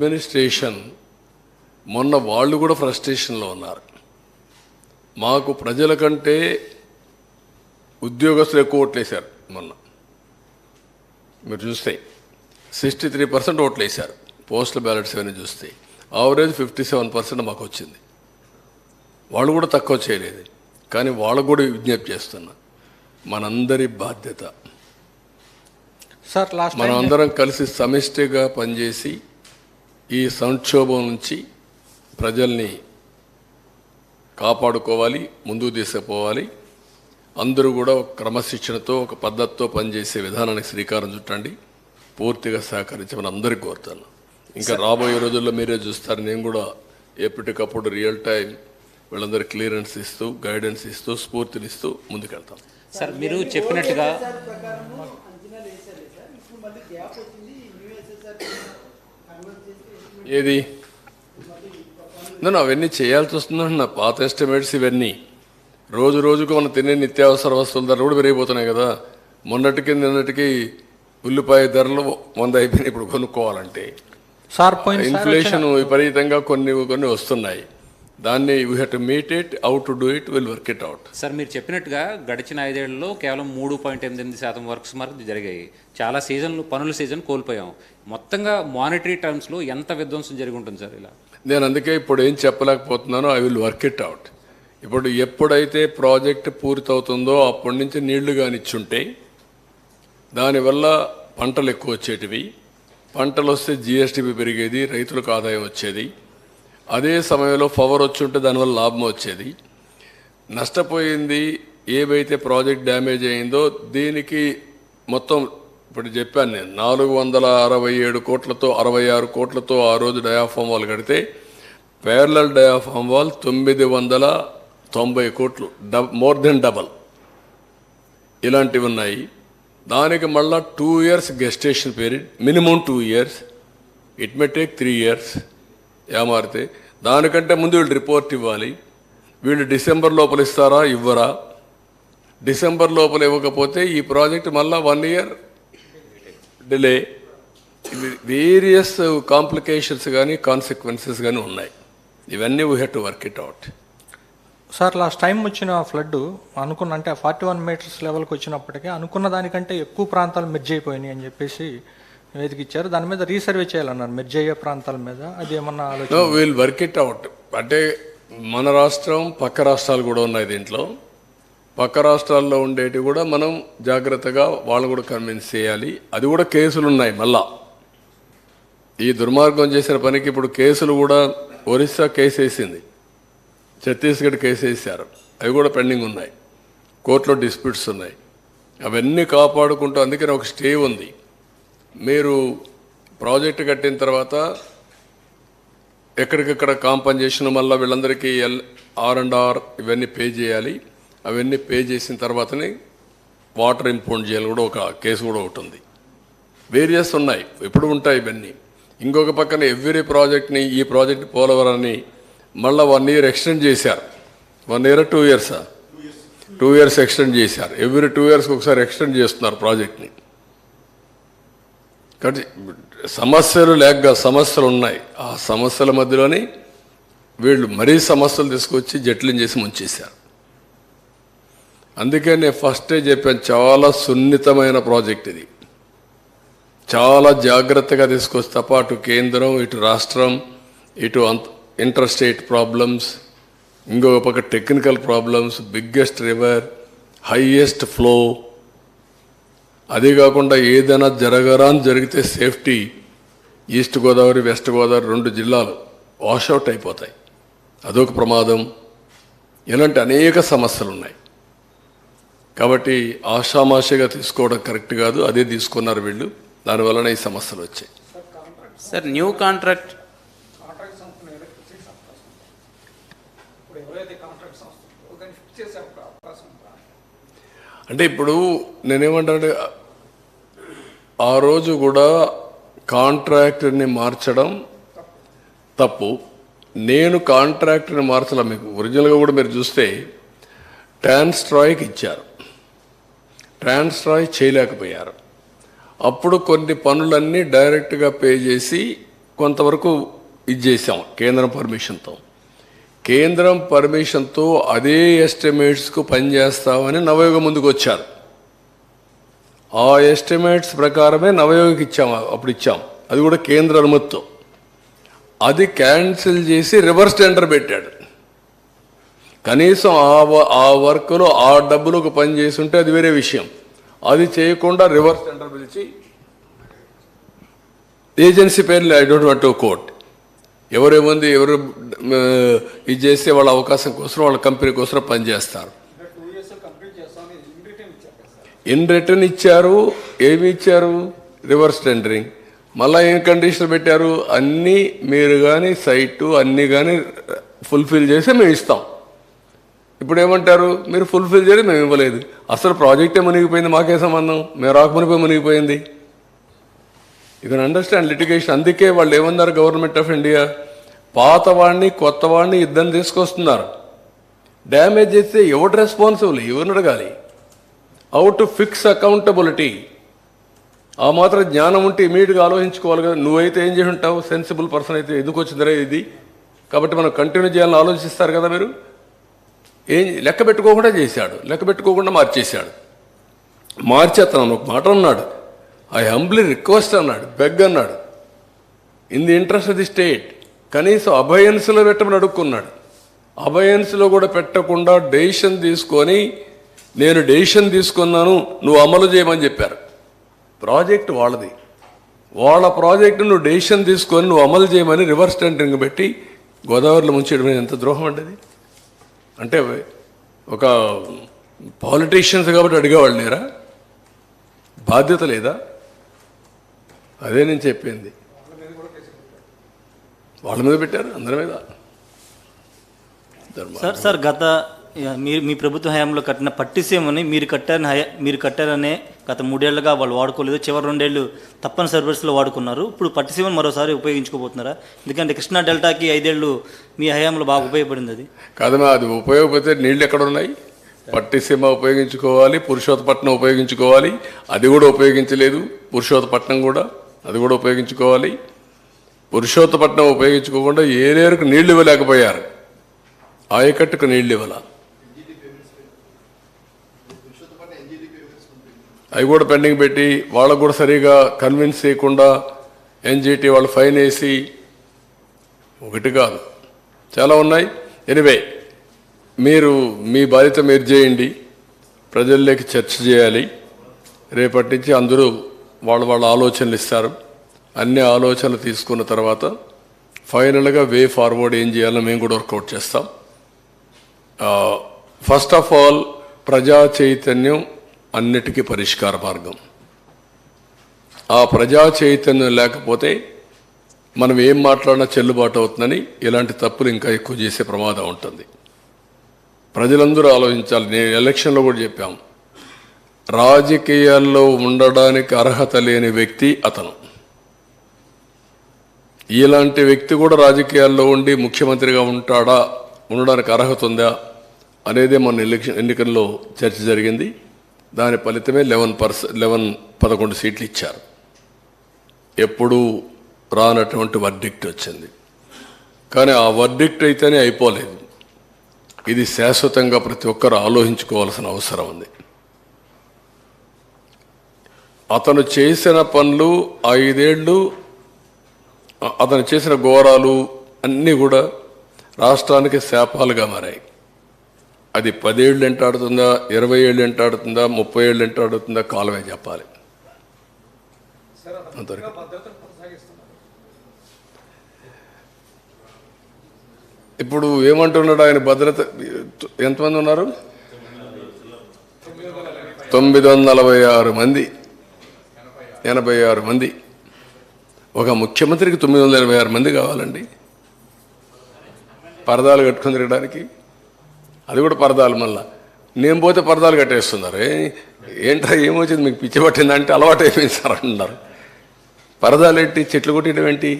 Administration మొన్న వాళ్ళు కూడా ఫ్రస్ట్రేషన్లో ఉన్నారు. మాకు ప్రజల కంటే ఉద్యోగస్తులు ఎక్కువ ఓట్లేశారు. మొన్న మీరు చూస్తే 63% ఓట్లేశారు. పోస్టల్ బ్యాలెట్స్ అని చూస్తే ఆవరేజ్ 57% మాకు వచ్చింది. వాళ్ళు కూడా తక్కువ చేయలేదు. కానీ వాళ్ళకు కూడా విజ్ఞప్తి చేస్తున్నా, మనందరి బాధ్యత మనం అందరం కలిసి సమిష్టిగా పనిచేసి ఈ సంక్షోభం నుంచి ప్రజల్ని కాపాడుకోవాలి, ముందుకు తీసుకుపోవాలి. అందరూ కూడా ఒక క్రమశిక్షణతో ఒక పద్ధతితో పనిచేసే విధానానికి శ్రీకారం చుట్టండి. పూర్తిగా సహకరించమని అందరికీ కోరుతాను. ఇంకా రాబోయే రోజుల్లో మీరే చూస్తారు, నేను కూడా ఎప్పటికప్పుడు రియల్ టైం వీళ్ళందరూ క్లియరెన్స్ ఇస్తూ, గైడెన్స్ ఇస్తూ, స్ఫూర్తినిస్తూ ముందుకెళ్తాం. సార్ మీరు చెప్పినట్టుగా ఏది నేను అవన్నీ చేయాల్సి వస్తుందండి. నా పాత ఎస్టిమేట్స్ ఇవన్నీ రోజు రోజుకు మనం తినే నిత్యావసర వస్తువుల ధరలు కూడా పెరిగిపోతున్నాయి కదా. మొన్నటికి నిన్నటికి ఉల్లిపాయ ధరలు 100 అయిపోయినాయి. ఇప్పుడు కొనుక్కోవాలంటే ఇన్ఫ్లేషన్ విపరీతంగా కొన్ని వస్తున్నాయి. దాన్ని we have to meet it, how to do it, will work it out. Sir మీరు చెప్పినట్టుగా గడిచిన 5 ఏళ్లలో కేవలం 3.8% వర్క్స్ మార్క్ జరిగాయి. చాలా పనుల సీజన్ కోల్పోయాం. మొత్తంగా మానిటరీ టర్మ్స్లో ఎంత విధ్వంసం జరిగి ఉంటుంది సార్ ఇలా? నేను అందుకే ఇప్పుడు ఏం చెప్పలేకపోతున్నానో, I will work it out. ఇప్పుడు ఎప్పుడైతే ప్రాజెక్ట్ పూర్తవుతుందో అప్పటి నుంచి నీళ్లు కానిచ్చుంటే దానివల్ల పంటలు ఎక్కువ వచ్చేటివి. పంటలు వస్తే జిఎస్టిపి పెరిగేది, రైతులకు ఆదాయం వచ్చేది. అదే సమయంలో పవర్ వచ్చి ఉంటే దానివల్ల లాభం వచ్చేది. నష్టపోయింది ఏవైతే ప్రాజెక్ట్ డ్యామేజ్ అయిందో దీనికి మొత్తం ఇప్పుడు చెప్పాను నేను 467 కోట్లతో 66 కోట్లతో ఆ రోజు డయాఫామ్ వాల్ కడితే ప్యారలల్ డయాఫామ్ వాల్ 990 కోట్లు, మోర్ దెన్ డబల్ ఇలాంటివి ఉన్నాయి. దానికి మళ్ళా 2 years gestation period, minimum 2 years, it may take 3 years. ఏమారితే దానికంటే ముందు వీళ్ళు రిపోర్ట్ ఇవ్వాలి. వీళ్ళు డిసెంబర్ లోపల ఇస్తారా, ఇవ్వరా? డిసెంబర్ లోపల ఇవ్వకపోతే ఈ ప్రాజెక్ట్ మళ్ళీ 1 year డిలే. వేరియస్ కాంప్లికేషన్స్ కానీ కాన్సిక్వెన్సెస్ కానీ ఉన్నాయి. ఇవన్నీ we have to work it out. Sir last time వచ్చిన ఫ్లడ్ అనుకున్న అంటే 41 meters లెవెల్కి వచ్చినప్పటికీ అనుకున్న దానికంటే ఎక్కువ ప్రాంతాలు మెర్జ్ అయిపోయినాయి అని చెప్పేసి నివేదిక ఇచ్చారు. దాని మీద రీసర్వే చేయాలన్నారు మెర్జ్ అయ్యే ప్రాంతాల మీద. అది ఏమన్నా ఆలోచన? Will work it out. అంటే మన రాష్ట్రం, పక్క రాష్ట్రాలు కూడా ఉన్నాయి దీంట్లో. పక్క రాష్ట్రాల్లో ఉండేటివి కూడా మనం జాగ్రత్తగా వాళ్ళు కూడా కన్విన్స్ చేయాలి. అది కూడా కేసులు ఉన్నాయి. మళ్ళా ఈ దుర్మార్గం చేసిన పనికి ఇప్పుడు కేసులు కూడా ఒరిస్సా కేసు వేసింది, ఛత్తీస్గఢ్ కేసు వేసారు. అవి కూడా పెండింగ్ ఉన్నాయి, కోర్టులో డిస్ప్యూట్స్ ఉన్నాయి. అవన్నీ కాపాడుకుంటూ అందుకని ఒక స్టే ఉంది. మీరు ప్రాజెక్టు కట్టిన తర్వాత ఎక్కడికక్కడ కాంపన్సేషన్ మళ్ళీ వీళ్ళందరికీ R&R ఇవన్నీ పే చేయాలి. అవన్నీ పే చేసిన తర్వాతనే వాటర్ ఇంపౌండ్ చేయాలి కూడా ఒక కేసు కూడా ఒకటి ఉంది. వేరియస్ ఉన్నాయి, ఎప్పుడు ఉంటాయి ఇవన్నీ. ఇంకొక పక్కన ఎవ్రీ ప్రాజెక్ట్ని, ఈ ప్రాజెక్ట్ పోలవరాన్ని మళ్ళీ 1 year ఎక్స్టెండ్ చేశారు. 1 year 2 years 2 years ఎక్స్టెండ్ చేశారు. ఎవ్రీ 2 years ఒకసారి ఎక్స్టెండ్ చేస్తున్నారు ప్రాజెక్ట్ని. కాబట్టి సమస్యలు లేక సమస్యలు ఉన్నాయి. ఆ సమస్యల మధ్యలోనే వీళ్ళు మరీ సమస్యలు తీసుకొచ్చి జట్లం చేసి ముంచేశారు. అందుకే నేను ఫస్టే చెప్పాను, చాలా సున్నితమైన ప్రాజెక్ట్ ఇది. చాలా జాగ్రత్తగా తీసుకొస్తే తప్ప అటు కేంద్రం, ఇటు రాష్ట్రం, ఇటు ఇంటర్ స్టేట్ ప్రాబ్లమ్స్, ఇంకొక పక్క technical problems, biggest river, highest flow. అదే కాకుండా ఏదైనా జరిగితే safety, east Godavari, west Godavari 2 జిల్లాలు వాషౌట్ అయిపోతాయి. అదొక ప్రమాదం. ఇలాంటి అనేక సమస్యలు ఉన్నాయి. కాబట్టి ఆషామాషిగా తీసుకోవడం కరెక్ట్ కాదు. అదే తీసుకున్నారు వీళ్ళు. దానివలన ఈ సమస్యలు వచ్చాయి. సార్ న్యూ కాంట్రాక్ట్ అంటే ఇప్పుడు నేనేమంటానంటే ఆ రోజు కూడా కాంట్రాక్టర్ని మార్చడం తప్పు. నేను కాంట్రాక్టర్ని మార్చలే. మీకు ఒరిజినల్గా కూడా మీరు చూస్తే ట్రాన్స్ట్రాయ్కి ఇచ్చారు, ట్రాన్స్ట్రాయ్ చేయలేకపోయారు. అప్పుడు కొన్ని పనులన్నీ డైరెక్ట్గా పే చేసి కొంతవరకు ఇది చేసాం కేంద్రం పర్మిషన్తో. కేంద్రం పర్మిషన్తో అదే ఎస్టిమేట్స్కు పనిచేస్తామని నవయోగ ముందుకు వచ్చారు. ఆ ఎస్టిమేట్స్ ప్రకారమే నవయోగకి ఇచ్చాము, అప్పుడు ఇచ్చాం, అది కూడా కేంద్ర అనుమతితో. అది క్యాన్సిల్ చేసి రివర్స్ టెండర్ పెట్టాడు. కనీసం ఆ వర్క్లో ఆ డబ్బులకు పని చేసి ఉంటే అది వేరే విషయం. అది చేయకుండా రివర్స్ టెండర్ పిలిచి ఏజెన్సీ పేర్లు I don't want to quote, ఎవరేముంది ఎవరు ఇది చేస్తే వాళ్ళ అవకాశం కోసం వాళ్ళ కంపెనీ కోసం పనిచేస్తారు. ఇన్ రిటర్న్ ఇచ్చారు. ఏమి ఇచ్చారు? Reverse tendering. మళ్ళీ ఏం కండిషన్ పెట్టారు? అన్నీ మీరు కానీ సైటు అన్నీ కానీ ఫుల్ఫిల్ చేసి మేము ఇస్తాం. ఇప్పుడు ఏమంటారు? మీరు ఫుల్ఫిల్ చేయడం మేము ఇవ్వలేదు. అసలు ప్రాజెక్టే మునిగిపోయింది, మాకే సంబంధం, మేము రాకమునిపోయి మునిగిపోయింది. You can understand litigation. అందుకే వాళ్ళు ఏమన్నారు, గవర్నమెంట్ ఆఫ్ ఇండియా పాతవాడిని కొత్తవాడిని ఇద్దరిని తీసుకొస్తున్నారు. డ్యామేజ్ చేస్తే ఎవరు రెస్పాన్సిబుల్? ఎవరిని అడగాలి? How to fix accountability. ఆ మాత్రం జ్ఞానం ఉంటే ఇమీడియట్గా ఆలోచించుకోవాలి కదా. నువ్వైతే ఏం చేసి ఉంటావు? సెన్సిబుల్ పర్సన్ అయితే ఎందుకు వచ్చిందిరా ఇది, కాబట్టి మనం కంటిన్యూ చేయాలని ఆలోచిస్తారు కదా మీరు. ఏం లెక్క పెట్టుకోకుండా చేశాడు, లెక్క పెట్టుకోకుండా మార్చేశాడు. మార్చి అతను ఒక మాట అన్నాడు, ఐ హంబ్లీ రిక్వెస్ట్ అన్నాడు, బెగ్ అన్నాడు, in the interest of the state. కనీసం అభయన్స్లో పెట్టమని అడుక్కున్నాడు. అభయన్స్లో కూడా పెట్టకుండా డెసిషన్ తీసుకొని, నేను డెసిషన్ తీసుకున్నాను నువ్వు అమలు చేయమని చెప్పారు. ప్రాజెక్ట్ వాళ్ళది, వాళ్ళ ప్రాజెక్టు నువ్వు డెసిషన్ తీసుకొని నువ్వు అమలు చేయమని రివర్స్ టెండరింగ్ పెట్టి గోదావరిలో ముంచేయడం ఎంత ద్రోహం అండి. అంటే ఒక పాలిటీషియన్స్ కాబట్టి అడిగేవాళ్ళు లేరా? బాధ్యత లేదా? అదే నేను చెప్పింది. వాళ్ళ మీద పెట్టారు, అందరి మీద. సార్ గత మీ ప్రభుత్వ హయాంలో కట్టిన పట్టిసీమని మీరు కట్టారనే గత 3 ఏళ్లుగా వాళ్ళు వాడుకోలేదు. చివరి 2 ఏళ్ళు తప్పనిసరి పరిస్థితుల్లో వాడుకున్నారు. ఇప్పుడు పట్టిసీమను మరోసారి ఉపయోగించుకోబోతున్నారా? ఎందుకంటే కృష్ణా డెల్టాకి 5 ఏళ్ళు మీ హయాంలో బాగా ఉపయోగపడింది. అది కాదమ్మా, అది ఉపయోగపడితే నీళ్ళు ఎక్కడ ఉన్నాయి? పట్టిసీమ ఉపయోగించుకోవాలి, పురుషోత్తపట్నం ఉపయోగించుకోవాలి, అది కూడా ఉపయోగించలేదు. పురుషోత్తపట్నం కూడా అది కూడా ఉపయోగించుకోవాలి. పురుషోత్తపట్నం ఉపయోగించుకోకుండా ఏరేరుకు నీళ్లు ఇవ్వలేకపోయారు, ఆయకట్టుకు నీళ్లు ఇవ్వాల. అవి కూడా పెండింగ్ పెట్టి వాళ్ళకు కూడా సరిగా కన్విన్స్ చేయకుండా ఎన్జిటి వాళ్ళు ఫైన్ వేసి, ఒకటి కాదు చాలా ఉన్నాయి. ఎనివే, మీరు మీ బాధ్యత మీరు చేయండి, ప్రజల్లోకి చర్చ చేయాలి. రేపటి నుంచి అందరూ వాళ్ళ ఆలోచనలు ఇస్తారు. అన్ని ఆలోచనలు తీసుకున్న తర్వాత ఫైనల్గా వే ఫార్వర్డ్ ఏం చేయాలో మేము కూడా వర్కౌట్ చేస్తాం. ఫస్ట్ ఆఫ్ ఆల్, ప్రజా చైతన్యం అన్నిటికీ పరిష్కార మార్గం. ఆ ప్రజా చైతన్యం లేకపోతే మనం ఏం మాట్లాడినా చెల్లుబాటు అవుతుందని ఇలాంటి తప్పులు ఇంకా ఎక్కువ చేసే ప్రమాదం ఉంటుంది. ప్రజలందరూ ఆలోచించాలి. నేను ఎలక్షన్లో కూడా చెప్పాం, రాజకీయాల్లో ఉండడానికి అర్హత లేని వ్యక్తి అతను. ఇలాంటి వ్యక్తి కూడా రాజకీయాల్లో ఉండి ముఖ్యమంత్రిగా ఉండడానికి అర్హత ఉందా అనేదే మన ఎన్నికల్లో చర్చ జరిగింది. దాని ఫలితమే 11 సీట్లు ఇచ్చారు. ఎప్పుడూ రానటువంటి వర్డిక్ట్ వచ్చింది. కానీ ఆ వర్డిక్ట్ అయితేనే అయిపోలేదు. ఇది శాశ్వతంగా ప్రతి ఒక్కరు ఆలోచించుకోవాల్సిన అవసరం ఉంది. అతను చేసిన పనులు 5 ఏళ్ళు, అతను చేసిన ఘోరాలు అన్నీ కూడా రాష్ట్రానికి శాపాలుగా మారాయి. అది 10 ఏళ్ళు ఎంటాడుతుందా, 20 ఏళ్ళు ఎంటాడుతుందా, 30 ఏళ్ళు ఎంటాడుతుందా, కాలమే చెప్పాలి. ఇప్పుడు ఏమంటున్నాడు ఆయన? భద్రత ఎంతమంది ఉన్నారు? 946 మంది, 86 మంది. ఒక ముఖ్యమంత్రికి 986 మంది కావాలండి పరదాలు కట్టుకుని తిరగడానికి. అది కూడా పరదాలు. మళ్ళా నేను పోతే పరదాలు కట్టేస్తున్నారు. ఏంటో ఏమొచ్చింది మీకు, పిచ్చి పట్టిందంటే అలవాటు అయిపోయింది సార్ అంటున్నారు. పరదాలు ఏంటి, చెట్లు కొట్టడం ఏంటి?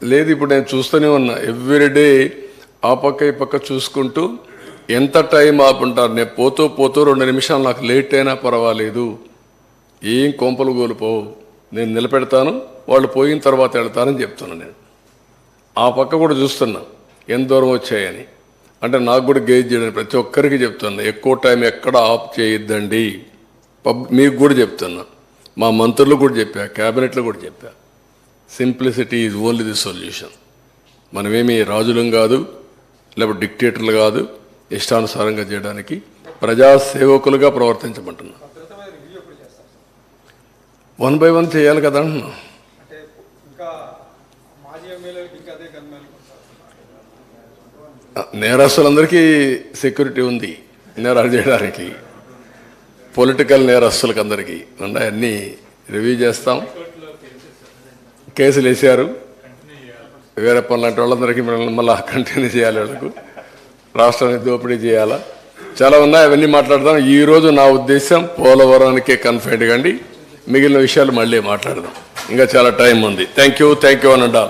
లేదు, ఇప్పుడు నేను చూస్తూనే ఉన్నా. ఎవ్రీడే ఆ పక్క ఈ పక్క చూసుకుంటూ ఎంత టైం ఆపుంటారు. నేను పోతూ 2 నిమిషాలు నాకు లేట్ అయినా పర్వాలేదు, ఏం కొంపలు కోల్పోవు, నేను నిలబెడతాను, వాళ్ళు పోయిన తర్వాత వెళ్తానని చెప్తున్నాను. నేను ఆ పక్క కూడా చూస్తున్నా ఎంత దూరం వచ్చాయని. అంటే నాకు కూడా గేజ్ చేయడానికి ప్రతి ఒక్కరికి చెప్తున్నా, ఎక్కువ టైం ఎక్కడ ఆఫ్ చేయొద్దండి. మీకు కూడా చెప్తున్నా, మా మంత్రులు కూడా చెప్పా, క్యాబినెట్లో కూడా చెప్పా, simplicity is only the solution. మనమేమి రాజులం కాదు, లేకపోతే డిక్టేటర్లు కాదు, ఇష్టానుసారంగా చేయడానికి ప్రజాసేవకులుగా ప్రవర్తించమంటున్నాం. 1 by 1 చేయాలి కదా అంటున్నా. నేరస్తులందరికీ సెక్యూరిటీ ఉంది నేరాలు చేయడానికి, పొలిటికల్ నేరస్తులకు అందరికీ ఉన్నాయి. అన్నీ రివ్యూ చేస్తాం. కేసులు వేసారు, వేరే పనులు వాళ్ళందరికీ మళ్ళీ కంటిన్యూ చేయాలి. వాళ్ళకు రాష్ట్రాన్ని దోపిడీ చేయాలా, చాలా ఉన్నాయి. అవన్నీ మాట్లాడదాం. ఈరోజు నా ఉద్దేశం పోలవరానికే కన్ఫైన్డ్ కండి, మిగిలిన విషయాలు మళ్ళీ మాట్లాడదాం. ఇంకా చాలా టైం ఉంది. థ్యాంక్ యూ అనండి.